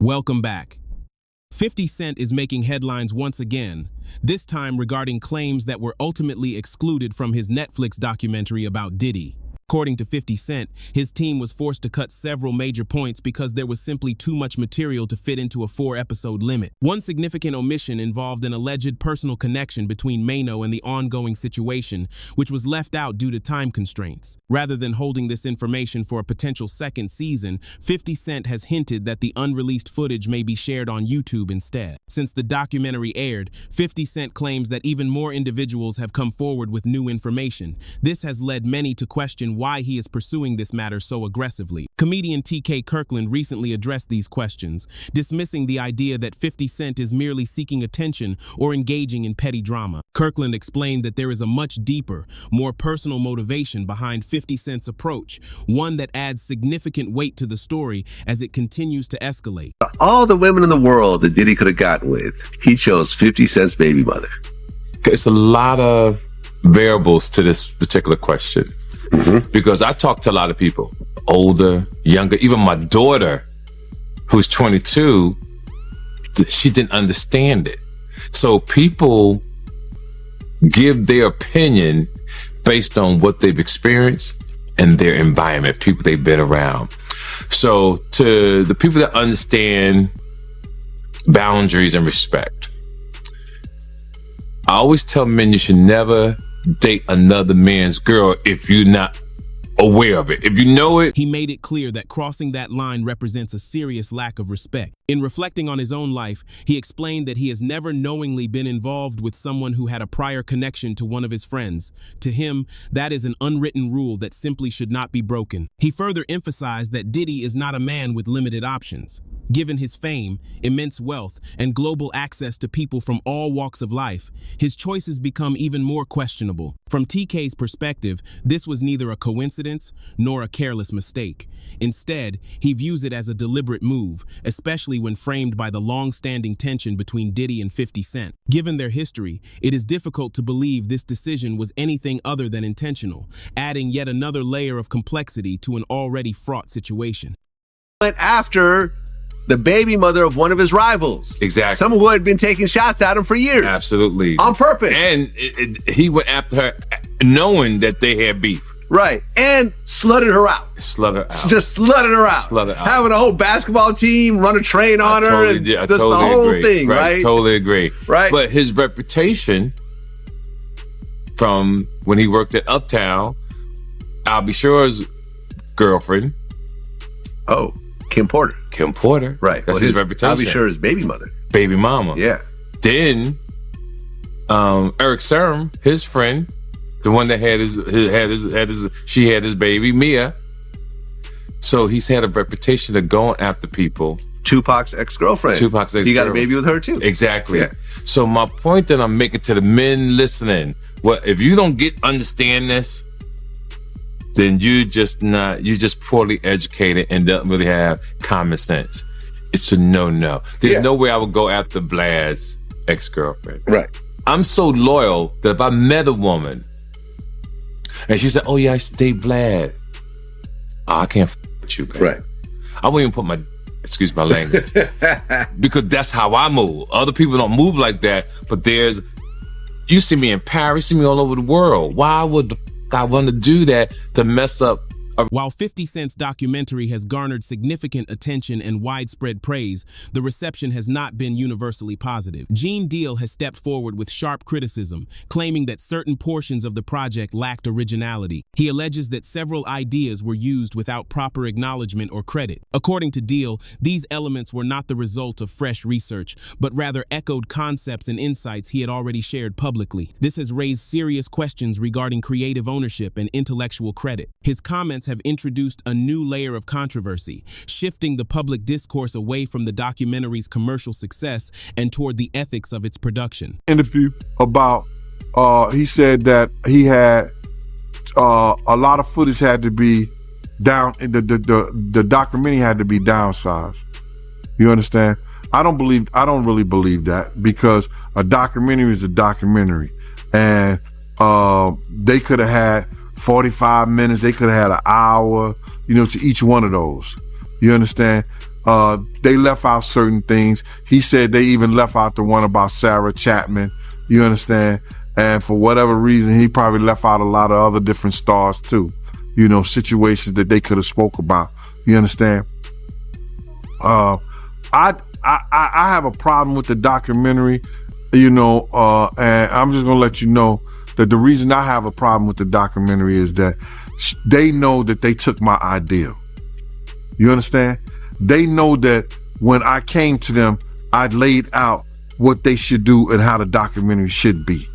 Welcome back. 50 Cent is making headlines once again, this time regarding claims that were ultimately excluded from his Netflix documentary about Diddy. According to 50 Cent, his team was forced to cut several major points because there was simply too much material to fit into a 4-episode limit. One significant omission involved an alleged personal connection between Mano and the ongoing situation, which was left out due to time constraints. Rather than holding this information for a potential second season, 50 Cent has hinted that the unreleased footage may be shared on YouTube instead. Since the documentary aired, 50 Cent claims that even more individuals have come forward with new information. This has led many to question why he is pursuing this matter so aggressively. Comedian T.K. Kirkland recently addressed these questions, dismissing the idea that 50 Cent is merely seeking attention or engaging in petty drama. Kirkland explained that there is a much deeper, more personal motivation behind 50 Cent's approach, one that adds significant weight to the story as it continues to escalate. All the women in the world that Diddy could have gotten with, he chose 50 Cent's baby mother. It's a lot of variables to this particular question. Because I talk to a lot of people, older, younger, even my daughter, who's 22, she didn't understand it. So people give their opinion based on what they've experienced and their environment, people they've been around. So to the people that understand boundaries and respect, I always tell men you should never date another man's girl if you're not aware of it. If you know it. He made it clear that crossing that line represents a serious lack of respect. In reflecting on his own life, he explained that he has never knowingly been involved with someone who had a prior connection to one of his friends. To him, that is an unwritten rule that simply should not be broken. He further emphasized that Diddy is not a man with limited options. Given his fame, immense wealth, and global access to people from all walks of life, his choices become even more questionable. From TK's perspective, this was neither a coincidence nor a careless mistake. Instead, he views it as a deliberate move, especially when framed by the long-standing tension between Diddy and 50 Cent. Given their history, it is difficult to believe this decision was anything other than intentional, adding yet another layer of complexity to an already fraught situation. Went after the baby mother of one of his rivals. Exactly. Someone who had been taking shots at him for years. Absolutely. On purpose. And he went after her knowing that they had beef. Right. And slutted her out. Slutted out. Just slutted her out. Slutted out. Having a whole basketball team run a train on her. Totally and did. I just totally the whole agree. thing, right? Totally agree. Right. But his reputation from when he worked at Uptown, I'll be sure's girlfriend. Oh, Kim Porter. Kim Porter. Right. That's his reputation. I'll be sure his baby mother. Baby mama. Yeah. Then Eric Serum, his friend, the one that had she had his baby, Mia. So he's had a reputation of going after people. Tupac's ex-girlfriend. Tupac's ex-girlfriend. He got a baby with her too. Exactly. Yeah. So my point that I'm making to the men listening, well, if you don't understand this, then you're just poorly educated and don't really have common sense. It's a no-no. There's no way I would go after Vlad's ex-girlfriend. Right. I'm so loyal that if I met a woman and she said, oh yeah, I used to date Vlad. Oh, I can't with you, babe. Right. I won't even put my, excuse my language, because that's how I move. Other people don't move like that, but you see me in Paris, you see me all over the world. Why would I want to do that to mess up? While 50 Cent's documentary has garnered significant attention and widespread praise, the reception has not been universally positive. Gene Deal has stepped forward with sharp criticism, claiming that certain portions of the project lacked originality. He alleges that several ideas were used without proper acknowledgement or credit. According to Deal, these elements were not the result of fresh research, but rather echoed concepts and insights he had already shared publicly. This has raised serious questions regarding creative ownership and intellectual credit. His comments have introduced a new layer of controversy, shifting the public discourse away from the documentary's commercial success and toward the ethics of its production. Interview about, he said that he had a lot of footage had to be down, the documentary had to be downsized. You understand? I don't really believe that, because a documentary is a documentary, and they could have had 45 minutes, they could have had an hour, to each one of those. You understand? They left out certain things. He said they even left out the one about Sarah Chapman. You understand? And for whatever reason, he probably left out a lot of other different stars too. You know, situations that they could have spoke about. You understand? I have a problem with the documentary, you know, and I'm just gonna let you know that the reason I have a problem with the documentary is that they know that they took my idea. You understand? They know that when I came to them, I laid out what they should do and how the documentary should be.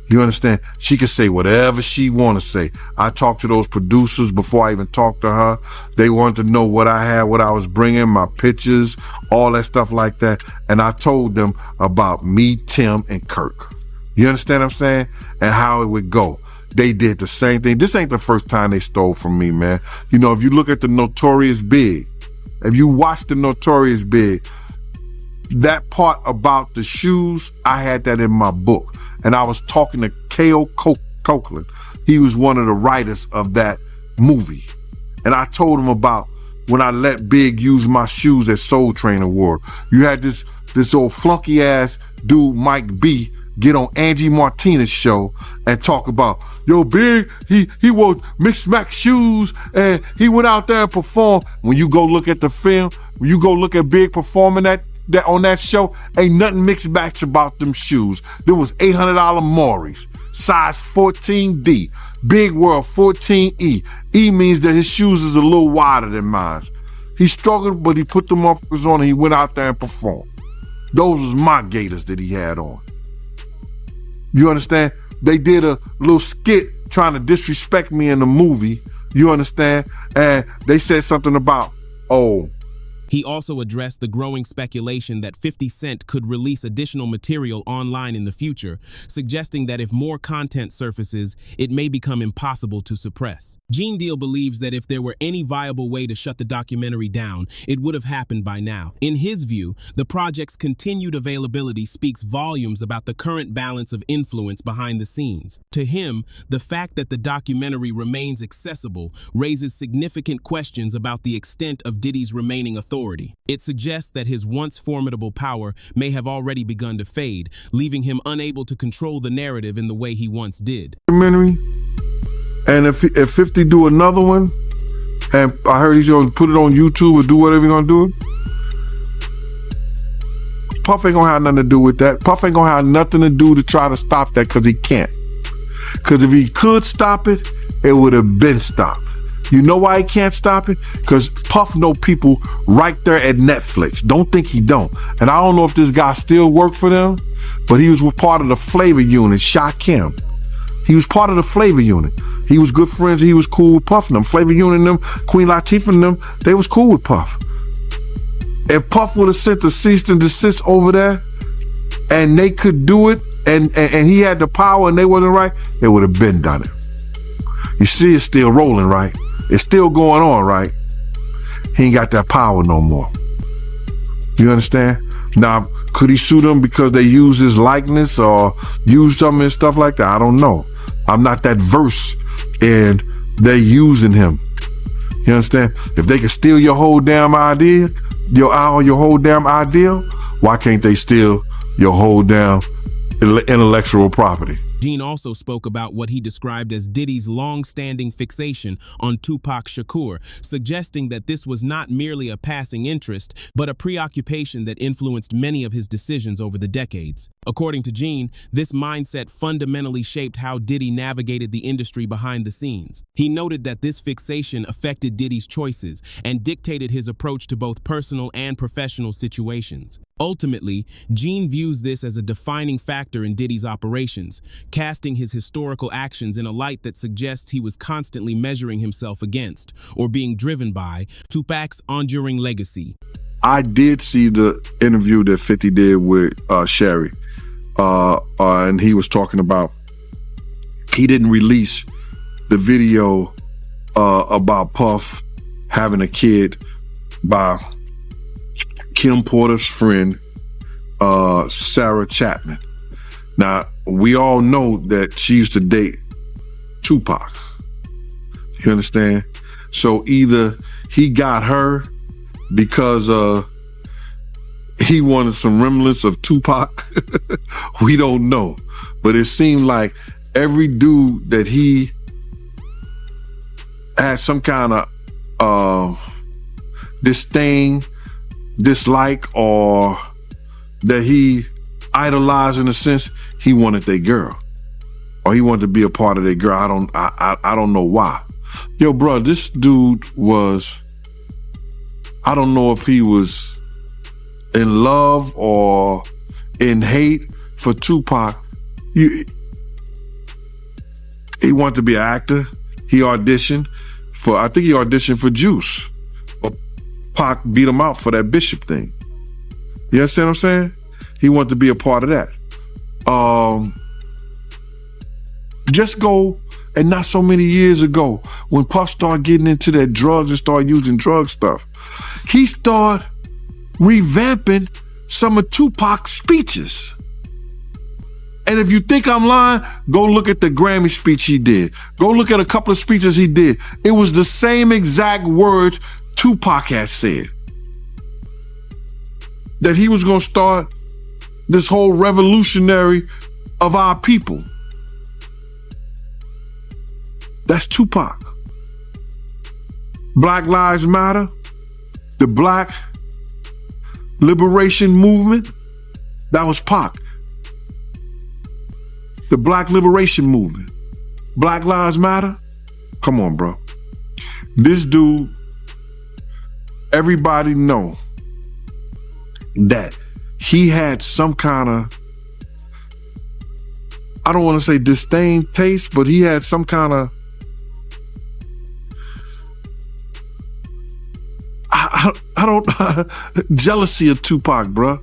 You understand? She could say whatever she want to say. I talked to those producers before I even talked to her. They wanted to know what I had, what I was bringing, my pictures, all that stuff like that. And I told them about me, Tim, and Kirk. You understand what I'm saying? And how it would go. They did the same thing. This ain't the first time they stole from me, man. You know, if you look at the Notorious Big, if you watch the Notorious Big, that part about the shoes, I had that in my book. And I was talking to K.O. Copeland. He was one of the writers of that movie. And I told him about when I let Big use my shoes at Soul Train Award. You had this old flunky ass dude, Mike B, get on Angie Martinez's show and talk about, yo, Big, he wore mixed max shoes and he went out there and performed. When you go look at the film, when you go look at Big performing that on that show, ain't nothing mixed match about them shoes. There was $800 Maury's, size 14D, Big World 14E. E means that his shoes is a little wider than mine. He struggled, but he put them motherfuckers on and he went out there and performed. Those was my Gators that he had on. You understand? They did a little skit trying to disrespect me in the movie. You understand? And they said something about, oh. He also addressed the growing speculation that 50 Cent could release additional material online in the future, suggesting that if more content surfaces, it may become impossible to suppress. Gene Deal believes that if there were any viable way to shut the documentary down, it would have happened by now. In his view, the project's continued availability speaks volumes about the current balance of influence behind the scenes. To him, the fact that the documentary remains accessible raises significant questions about the extent of Diddy's remaining authority. It suggests that his once formidable power may have already begun to fade, leaving him unable to control the narrative in the way he once did. And if 50 do another one, and I heard he's gonna put it on YouTube or do whatever he's gonna do, Puff ain't gonna have nothing to do with that. Puff ain't gonna have nothing to do to try to stop that because he can't. Because if he could stop it, it would have been stopped. You know why he can't stop it? Because Puff know people right there at Netflix. Don't think he don't. And I don't know if this guy still worked for them, but he was part of the flavor unit, Shakim. He was part of the flavor unit. He was good friends. He was cool with Puff and them. Flavor unit and them, Queen Latifah and them, they was cool with Puff. If Puff would have sent the cease and desist over there and they could do it and he had the power and they wasn't right, they would have been done it. You see it's still rolling, right? It's still going on, right? He ain't got that power no more. You understand? Now, could he sue them because they used his likeness or used them and stuff like that? I don't know. I'm not that versed in they using him. You understand? If they can steal your whole damn idea, your whole damn ideal, why can't they steal your whole damn intellectual property? Gene also spoke about what he described as Diddy's long-standing fixation on Tupac Shakur, suggesting that this was not merely a passing interest, but a preoccupation that influenced many of his decisions over the decades. According to Gene, this mindset fundamentally shaped how Diddy navigated the industry behind the scenes. He noted that this fixation affected Diddy's choices and dictated his approach to both personal and professional situations. Ultimately, Gene views this as a defining factor in Diddy's operations, casting his historical actions in a light that suggests he was constantly measuring himself against, or being driven by, Tupac's enduring legacy. I did see the interview that 50 did with Sherry, and he was talking about he didn't release the video about Puff having a kid by Kim Porter's friend, Sarah Chapman. Now, we all know that she used to date Tupac. You understand? So either he got her because he wanted some remnants of Tupac. We don't know. But it seemed like every dude that he had some kind of disdain, dislike, or that he idolized in a sense, he wanted their girl. Or he wanted to be a part of their girl. I don't know why. Yo, bro, this dude was, I don't know if he was in love or in hate for Tupac. He wanted to be an actor. He auditioned for, I think he auditioned for Juice. But Pac beat him out for that Bishop thing. You understand what I'm saying? He wanted to be a part of that. Just go, and not so many years ago, when Puff started getting into that drugs and started using drug stuff, he started revamping some of Tupac's speeches. And if you think I'm lying, go look at the Grammy speech he did. Go look at a couple of speeches he did. It was the same exact words Tupac had said. That he was going to start this whole revolutionary of our people. That's Tupac. Black Lives Matter, the Black Liberation Movement, that was Pac. The Black Liberation Movement. Black Lives Matter? Come on, bro. This dude, everybody know that he had some kind of, I don't want to say disdain taste, but he had some kind of, I don't, jealousy of Tupac, bro.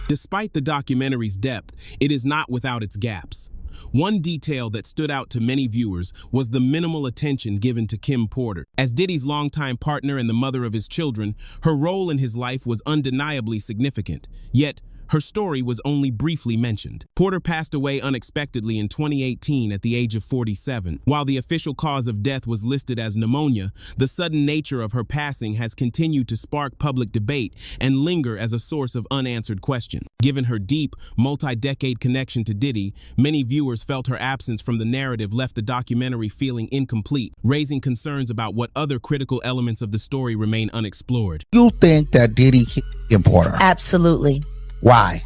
Despite the documentary's depth, it is not without its gaps. One detail that stood out to many viewers was the minimal attention given to Kim Porter. As Diddy's longtime partner and the mother of his children, her role in his life was undeniably significant. Yet, her story was only briefly mentioned. Porter passed away unexpectedly in 2018 at the age of 47. While the official cause of death was listed as pneumonia, the sudden nature of her passing has continued to spark public debate and linger as a source of unanswered questions. Given her deep, multi-decade connection to Diddy, many viewers felt her absence from the narrative left the documentary feeling incomplete, raising concerns about what other critical elements of the story remain unexplored. You think that Diddy killed Kim Porter? Absolutely. Why?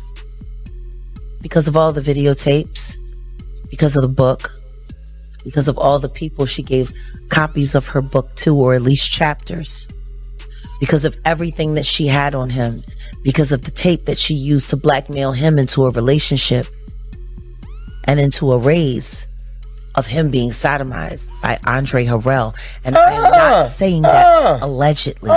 Because of all the videotapes, because of the book, because of all the people she gave copies of her book to, or at least chapters, because of everything that she had on him, because of the tape that she used to blackmail him into a relationship and into a raise of him being sodomized by Andre Harrell. And I am not saying that allegedly,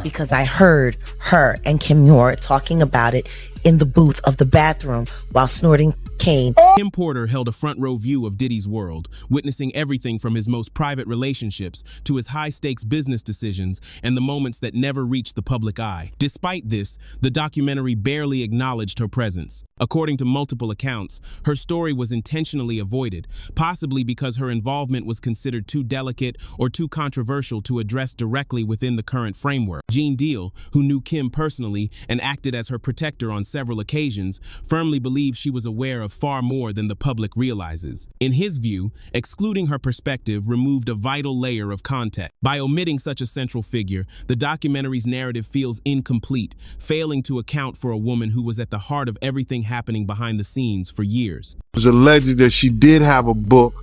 because I heard her and Kim Muir talking about it in the booth of the bathroom while snorting cane. Kim Porter held a front row view of Diddy's world, witnessing everything from his most private relationships to his high-stakes business decisions and the moments that never reached the public eye. Despite this, the documentary barely acknowledged her presence. According to multiple accounts, her story was intentionally avoided, possibly because her involvement was considered too delicate or too controversial to address directly within the current framework. Gene Deal, who knew Kim personally and acted as her protector on several occasions, firmly believes she was aware of far more than the public realizes. In his view, excluding her perspective removed a vital layer of context. By omitting such a central figure, the documentary's narrative feels incomplete, failing to account for a woman who was at the heart of everything happening behind the scenes for years. It was alleged that she did have a book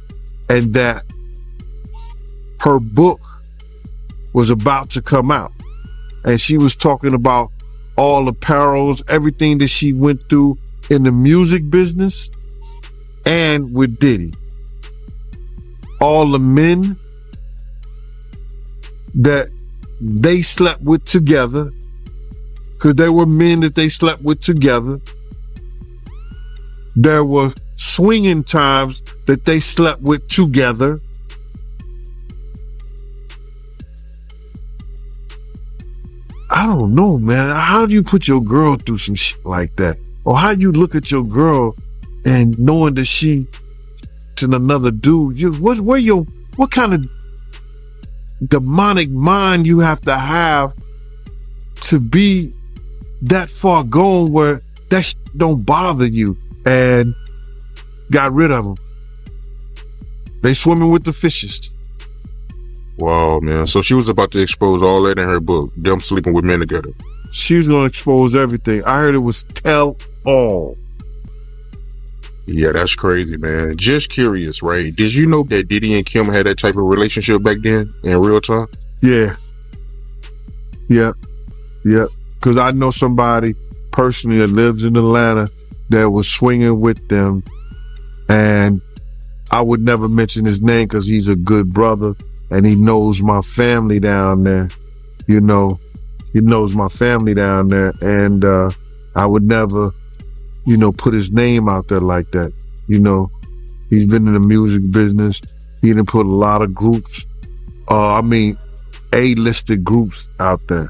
and that her book was about to come out. And she was talking about all the perils, everything that she went through in the music business and with Diddy. All the men that they slept with together, because there were men that they slept with together. There were swinging times that they slept with together. I don't know, man. How do you put your girl through some shit like that? Or how you look at your girl and knowing that she and another dude? What kind of demonic mind you have to be that far gone where that don't bother you, and got rid of them. They swimming with the fishes. Wow, man. So she was about to expose all that in her book, them sleeping with men together. She was gonna expose everything. I heard it was tell all. Yeah, that's crazy, man. Just curious, right? Did you know that Diddy and Kim had that type of relationship back then in real time? Yeah. Because I know somebody personally that lives in Atlanta that was swinging with them, and I would never mention his name because he's a good brother and he knows my family down there. You know, he knows my family down there, and I would never, put his name out there like that. He's been in the music business. He done put a lot of groups, A-listed groups out there.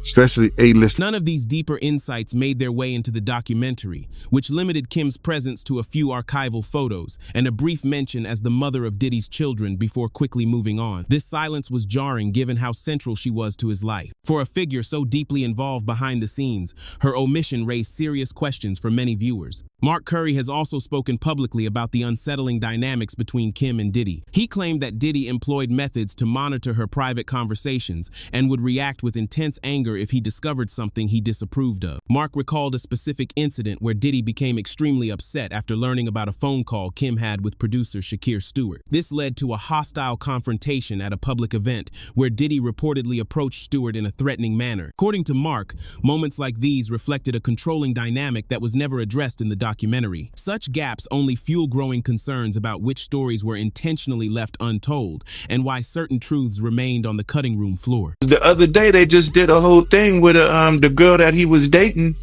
Especially A-list. None of these deeper insights made their way into the documentary, which limited Kim's presence to a few archival photos and a brief mention as the mother of Diddy's children before quickly moving on. This silence was jarring given how central she was to his life. For a figure so deeply involved behind the scenes, her omission raised serious questions for many viewers. Mark Curry has also spoken publicly about the unsettling dynamics between Kim and Diddy. He claimed that Diddy employed methods to monitor her private conversations and would react with intense anger if he discovered something he disapproved of. Mark recalled a specific incident where Diddy became extremely upset after learning about a phone call Kim had with producer Shakir Stewart. This led to a hostile confrontation at a public event where Diddy reportedly approached Stewart in a threatening manner. According to Mark, moments like these reflected a controlling dynamic that was never addressed in the documentary. Such gaps only fuel growing concerns about which stories were intentionally left untold and why certain truths remained on the cutting room floor. The other day, they just did a whole thing with the girl that he was dating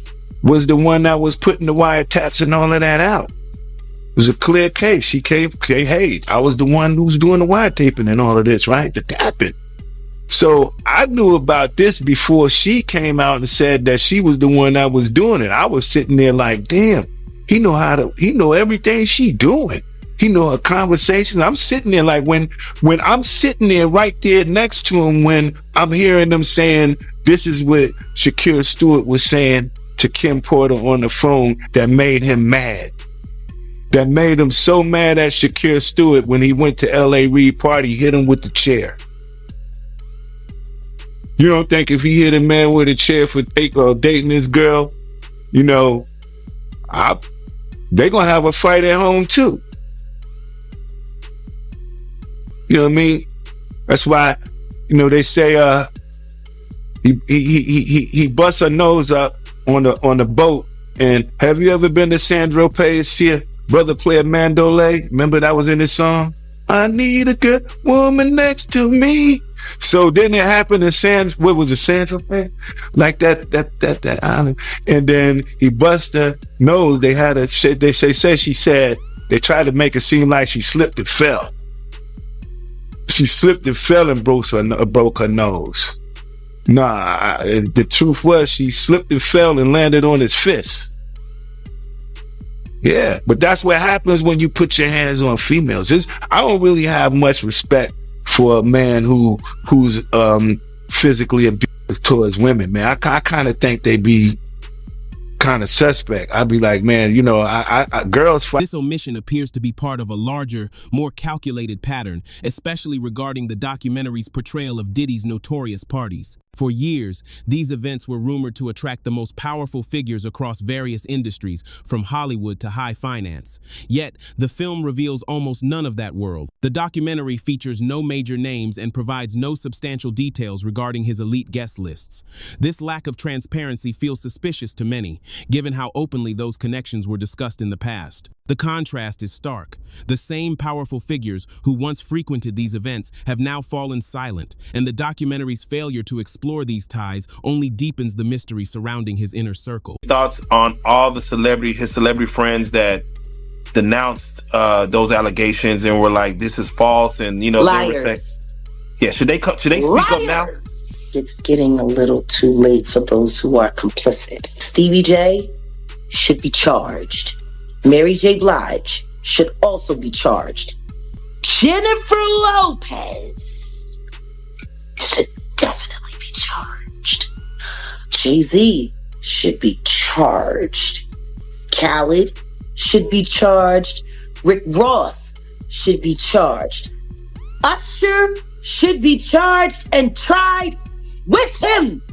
was the one that was putting the wiretaps and all of that out. It was a clear case. She came, hey, I was the one who was doing the wiretaping and all of this, right? The tapping. So I knew about this before she came out and said that she was the one that was doing it. I was sitting there like, damn, he know everything she doing. He know her conversation. I'm sitting there like when I'm sitting there right there next to him, when I'm hearing them saying, this is what Shakir Stewart was saying to Kim Porter on the phone that made him mad. That made him so mad at Shakir Stewart when he went to L.A. Reid party, hit him with the chair. You don't think if he hit a man with a chair for dating this girl, they gonna have a fight at home too. You know what I mean? That's why, they say he busts her nose up on the boat. And have you ever been to Sandro Pay's see a brother play a mandolay? Remember that was in his song? I need a good woman next to me. So then it happened in what was it, Sandro Pay? Like that island. And then he bust her nose. They tried to make it seem like she slipped and fell. She slipped and fell and broke her nose. The truth was she slipped and fell and landed on his fist. Yeah, but that's what happens when you put your hands on females. I don't really have much respect for a man who's physically abusive towards women, man. I kind of think they be kind of suspect. I'd be like, man, girls fight. This omission appears to be part of a larger, more calculated pattern, especially regarding the documentary's portrayal of Diddy's notorious parties. For years, these events were rumored to attract the most powerful figures across various industries, from Hollywood to high finance. Yet, the film reveals almost none of that world. The documentary features no major names and provides no substantial details regarding his elite guest lists. This lack of transparency feels suspicious to many, given how openly those connections were discussed in the past. The contrast is stark. The same powerful figures who once frequented these events have now fallen silent, and the documentary's failure to explore these ties only deepens the mystery surrounding his inner circle. Thoughts on all his celebrity friends that denounced those allegations and were like, this is false, and Liars. Should they speak up now? It's getting a little too late for those who are complicit. Stevie J should be charged. Mary J. Blige should also be charged. Jennifer Lopez should definitely be charged. Jay-Z should be charged. Khaled should be charged. Rick Ross should be charged. Usher should be charged and tried with him.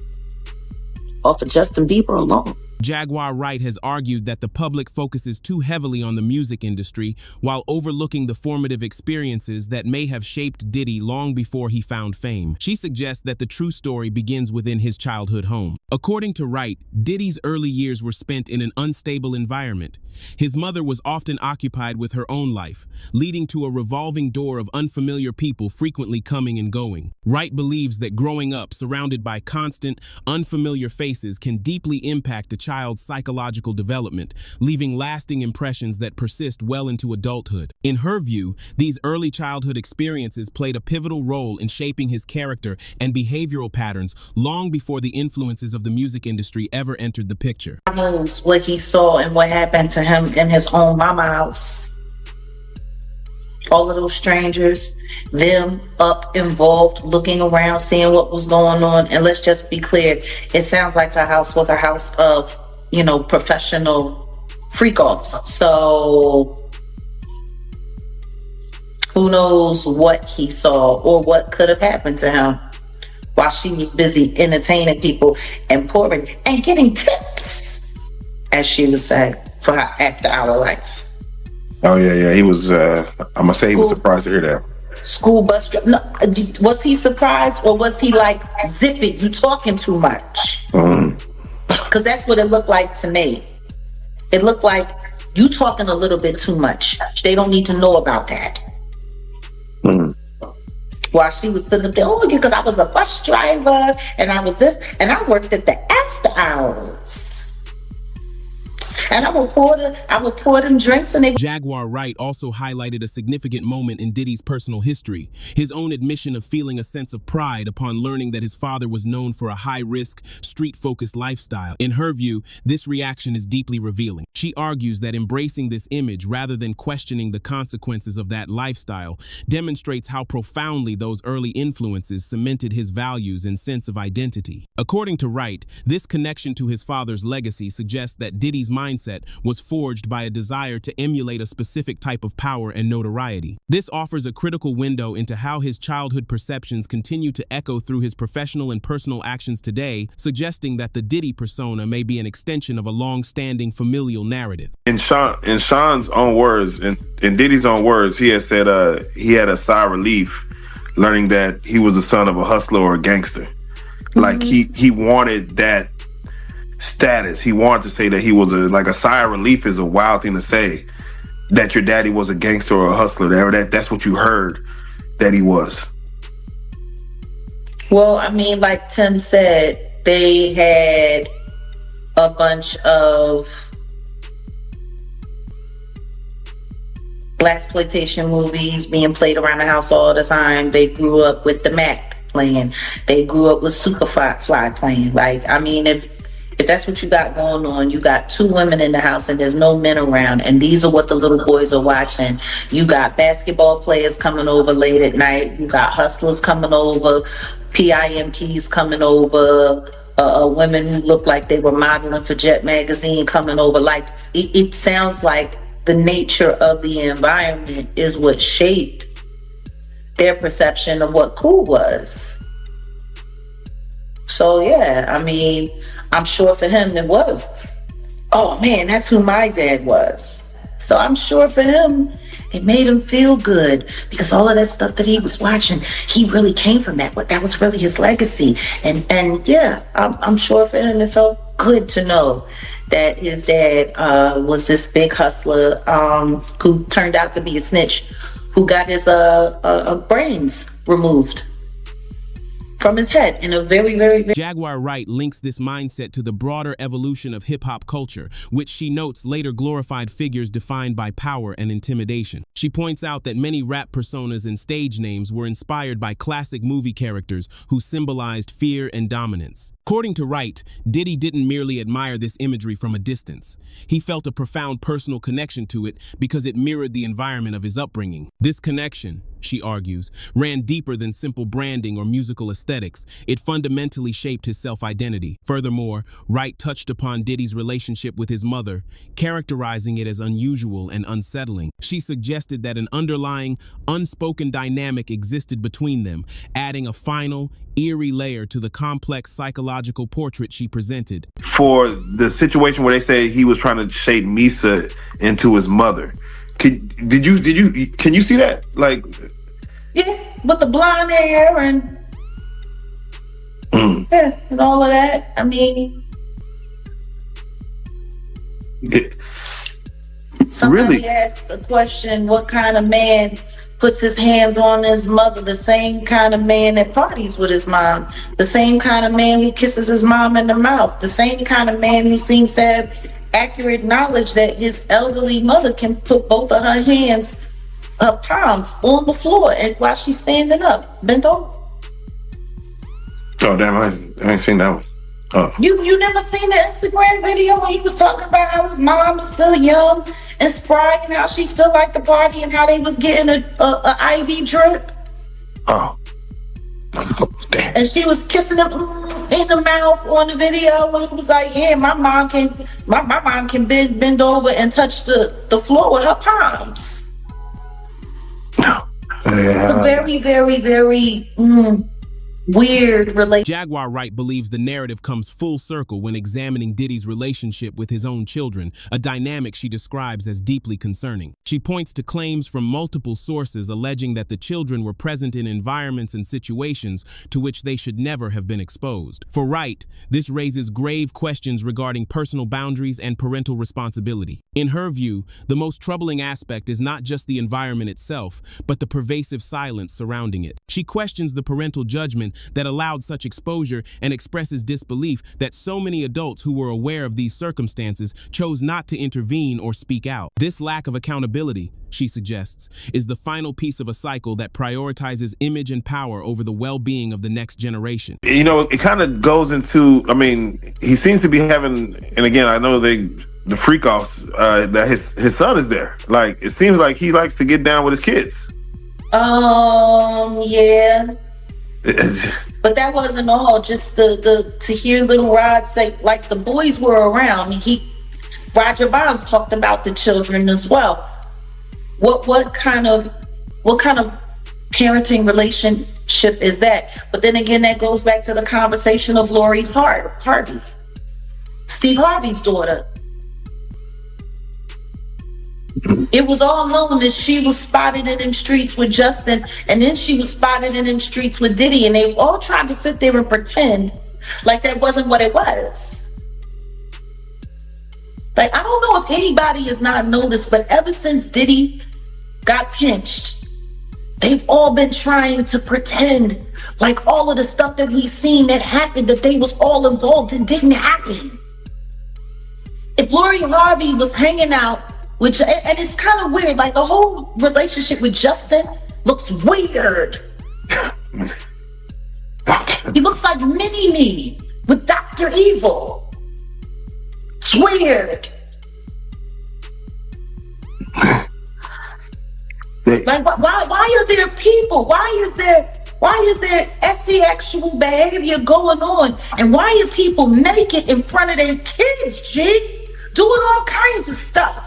Off of Justin Bieber alone. Jaguar Wright has argued that the public focuses too heavily on the music industry while overlooking the formative experiences that may have shaped Diddy long before he found fame. She suggests that the true story begins within his childhood home. According to Wright, Diddy's early years were spent in an unstable environment. His mother was often occupied with her own life, leading to a revolving door of unfamiliar people frequently coming and going. Wright believes that growing up surrounded by constant, unfamiliar faces can deeply impact a child's psychological development, leaving lasting impressions that persist well into adulthood. In her view, these early childhood experiences played a pivotal role in shaping his character and behavioral patterns long before the influences of the music industry ever entered the picture. Knows what he saw and what happened to him in his own mama house. All of those strangers, them up involved, looking around, seeing what was going on. And let's just be clear, it sounds like her house was a house of, professional freak-offs. So who knows what he saw or what could have happened to him while she was busy entertaining people and pouring and getting tips, as she would say, for her after-hour life. Oh yeah. He was. I'm gonna say he was surprised to hear that. School bus driver. No, was he surprised or was he like, zip it, you talking too much? Because that's what it looked like to me. It looked like you talking a little bit too much. They don't need to know about that. While she was sitting up there, because I was a bus driver and I was this and I worked at the after hours. And I would pour them drinks and they... Jaguar Wright also highlighted a significant moment in Diddy's personal history, his own admission of feeling a sense of pride upon learning that his father was known for a high-risk, street-focused lifestyle. In her view, this reaction is deeply revealing. She argues that embracing this image rather than questioning the consequences of that lifestyle demonstrates how profoundly those early influences cemented his values and sense of identity. According to Wright, this connection to his father's legacy suggests that Diddy's mindset was forged by a desire to emulate a specific type of power and notoriety. This offers a critical window into how his childhood perceptions continue to echo through his professional and personal actions today, suggesting that the Diddy persona may be an extension of a long-standing familial narrative. In Sean's own words, in Diddy's own words, he had said he had a sigh of relief learning that he was the son of a hustler or a gangster. Like he wanted that status. He wanted to say that he was a sigh of relief is a wild thing to say, that your daddy was a gangster or a hustler. That's what you heard that he was. Well, I mean, like Tim said, they had a bunch of blaxploitation movies being played around the house all the time. They grew up with the Mac playing. They grew up with Superfly playing. Like, I mean, if that's what you got going on, you got two women in the house and there's no men around, and these are what the little boys are watching. You got basketball players coming over late at night. You got hustlers coming over, PIMPs coming over, women who look like they were modeling for Jet Magazine coming over. Like, it sounds like the nature of the environment is what shaped their perception of what cool was. So yeah, I mean, I'm sure for him it was, oh man, that's who my dad was. So I'm sure for him, it made him feel good because all of that stuff that he was watching, he really came from that. That was really his legacy. And yeah, I'm sure for him it felt good to know that his dad was this big hustler who turned out to be a snitch, who got his brains removed from his head in a very, very, very... Jaguar Wright links this mindset to the broader evolution of hip-hop culture, which she notes later glorified figures defined by power and intimidation. She points out that many rap personas and stage names were inspired by classic movie characters who symbolized fear and dominance. According to Wright, Diddy didn't merely admire this imagery from a distance. He felt a profound personal connection to it because it mirrored the environment of his upbringing. This connection, she argues, ran deeper than simple branding or musical aesthetics. It fundamentally shaped his self-identity. Furthermore, Wright touched upon Diddy's relationship with his mother, characterizing it as unusual and unsettling. She suggested that an underlying, unspoken dynamic existed between them, adding a final, eerie layer to the complex psychological portrait she presented. For the situation where they say he was trying to shape Misa into his mother, can you see that? Like, Yeah, with the blonde hair and yeah, and all of that. I mean, somebody really? asked a question: what kind of man puts his hands on his mother? The same kind of man that parties with his mom, the same kind of man who kisses his mom in the mouth, the same kind of man who seems to have accurate knowledge that his elderly mother can put both of her hands, her palms, on the floor and while she's standing up, bent over. Oh damn! I ain't seen that one. Oh. You never seen the Instagram video where he was talking about how his mom is still young and spry and how she still liked the party and how they was getting a IV drip? Oh. Damn. And she was kissing him in the mouth on the video when he was like, yeah, my mom can bend over and touch the floor with her palms. It's a very, very, very weird relationship. Jaguar Wright believes the narrative comes full circle when examining Diddy's relationship with his own children, a dynamic she describes as deeply concerning. She points to claims from multiple sources alleging that the children were present in environments and situations to which they should never have been exposed. For Wright, this raises grave questions regarding personal boundaries and parental responsibility. In her view, the most troubling aspect is not just the environment itself, but the pervasive silence surrounding it. She questions the parental judgment that allowed such exposure and expresses disbelief that so many adults who were aware of these circumstances chose not to intervene or speak out. This lack of accountability, she suggests, is the final piece of a cycle that prioritizes image and power over the well-being of the next generation. You know, it kind of goes into, I mean, he seems to be having, and again, I know the freak offs, that his son is there. Like, it seems like he likes to get down with his kids. Yeah. But that wasn't all. Just to hear Little Rod say, like, the boys were around. Roger Bonds talked about the children as well. What kind of parenting relationship is that? But then again, that goes back to the conversation of Lori Harvey, Steve Harvey's daughter. It was all known that she was spotted in them streets with Justin, and then she was spotted in them streets with Diddy, and they all tried to sit there and pretend like that wasn't what it was. Like, I don't know if anybody has not noticed, but ever since Diddy got pinched, they've all been trying to pretend like all of the stuff that we've seen that happened, that they was all involved in, didn't happen. If Lori Harvey was hanging out, and it's kind of weird, like the whole relationship with Justin looks weird. He looks like Mini-Me with Dr. Evil. It's weird. Like, why are there people? Why is there sexual behavior going on? And why are people naked in front of their kids, G? Doing all kinds of stuff.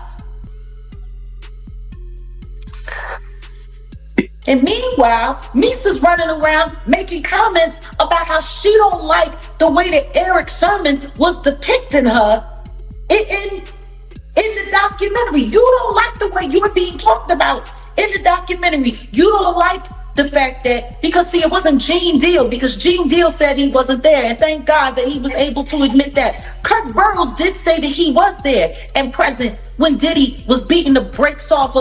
And meanwhile, Misa's running around making comments about how she don't like the way that Eric Sermon was depicting her in the documentary. You don't like the way you're being talked about in the documentary. You don't like the fact that, because see, it wasn't Gene Deal, because Gene Deal said he wasn't there, and thank God that he was able to admit that. Kirk Burroughs did say that he was there and present when Diddy was beating the brakes off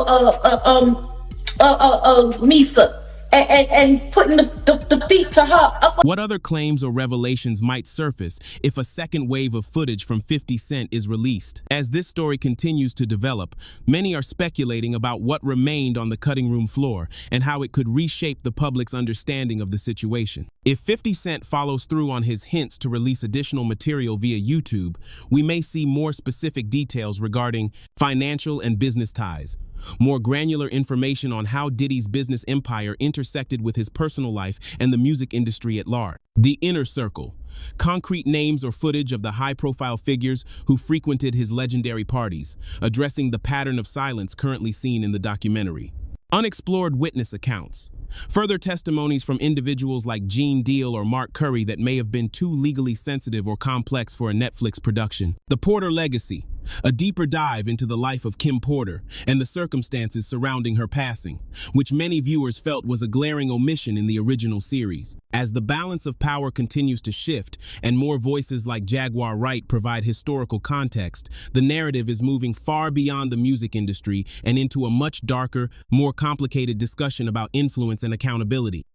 Misa and putting the feet to her. What other claims or revelations might surface if a second wave of footage from 50 Cent is released? As this story continues to develop, many are speculating about what remained on the cutting room floor and how it could reshape the public's understanding of the situation. If 50 Cent follows through on his hints to release additional material via YouTube, we may see more specific details regarding financial and business ties. more granular information on how Diddy's business empire intersected with his personal life and the music industry at large. The Inner Circle. Concrete names or footage of the high-profile figures who frequented his legendary parties, addressing the pattern of silence currently seen in the documentary. Unexplored witness accounts. Further testimonies from individuals like Gene Deal or Mark Curry that may have been too legally sensitive or complex for a Netflix production. The Porter Legacy. A deeper dive into the life of Kim Porter and the circumstances surrounding her passing, which many viewers felt was a glaring omission in the original series. As the balance of power continues to shift and more voices like Jaguar Wright provide historical context, the narrative is moving far beyond the music industry and into a much darker, more complicated discussion about influence and accountability.